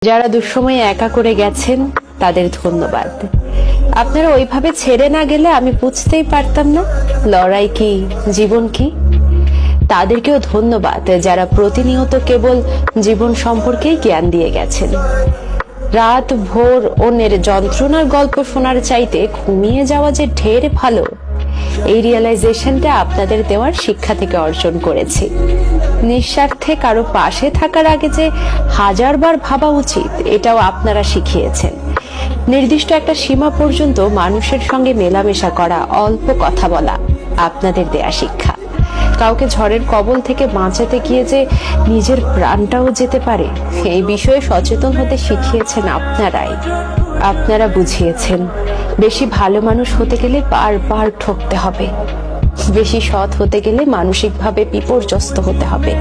যারা দুঃসময়ে একা করে গেছেন তাদের ধন্যবাদ। আপনারা ওইভাবে ছেড়ে না গেলে আমি বুঝতেই পারতাম না লড়াই কি, জীবন কি। তাদেরকেও ধন্যবাদ যারা প্রতিনিয়ত কেবল জীবন সম্পর্কেই জ্ঞান দিয়ে গেছেন। রাত ভোর অন্যের যন্ত্রণার গল্প শোনার চাইতে ঘুমিয়ে যাওয়া যে ঢের ভালো, এই রিয়েলাইজেশনটা আপনাদের দেওয়ার শিক্ষা থেকে অর্জন করেছি। নিঃস্বার্থে কারো পাশে থাকার আগে যে হাজারবার ভাবা উচিত, এটাও আপনারা শিখিয়েছেন। নির্দিষ্ট একটা সীমা পর্যন্ত মানুষের সঙ্গে মেলামেশা করা, অল্প কথা বলা আপনাদের দেয়া শিক্ষা। কাউকে ঝড়ের কবল থেকে বাঁচাতে গিয়ে যে নিজের প্রাণটাও যেতে পারে, এই বিষয়ে সচেতন হতে শিখিয়েছেন আপনারাই। আপনারা বুঝিয়েছেন বেশি ভালো মানুষ হতে গেলে বারবার ঠকতে হবে, বেশি সৎ হতে গেলে মানসিকভাবে বিপর্যস্ত হতে হবে,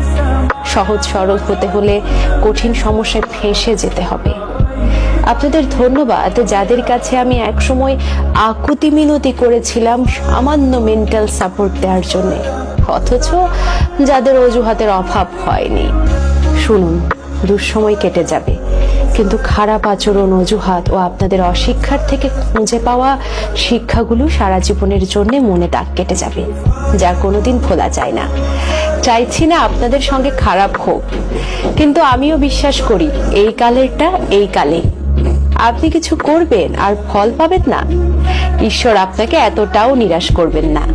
সহজ সরল হতে হলে কঠিন সমস্যায় ফেঁসে যেতে হবে। আপনাদের ধন্যবাদ যাদের কাছে আমি একসময় আকুতি মিনতি করেছিলাম সামান্য মেন্টাল সাপোর্ট দেওয়ার জন্য, অথচ যাদের অজুহাতের অভাব হয়নি। শুনুন, দুঃসময় কেটে যাবে, কিন্তু খারাপ আচরণ, অজুহাত ও আপনাদের অশিক্ষার থেকে খুঁজে পাওয়া শিক্ষাগুলো সারা জীবনের জন্য মনে দাগ কেটে যাবে, যা কোনোদিন ভোলা যায় না। চাইছি না আপনাদের সঙ্গে খারাপ হোক, কিন্তু আমিও বিশ্বাস করি এই কালেরটা এই কালে। আপনি কিছু করবেন আর ফল পাবেন না, ঈশ্বর আপনাকে এতটাও নিরাশ করবেন না।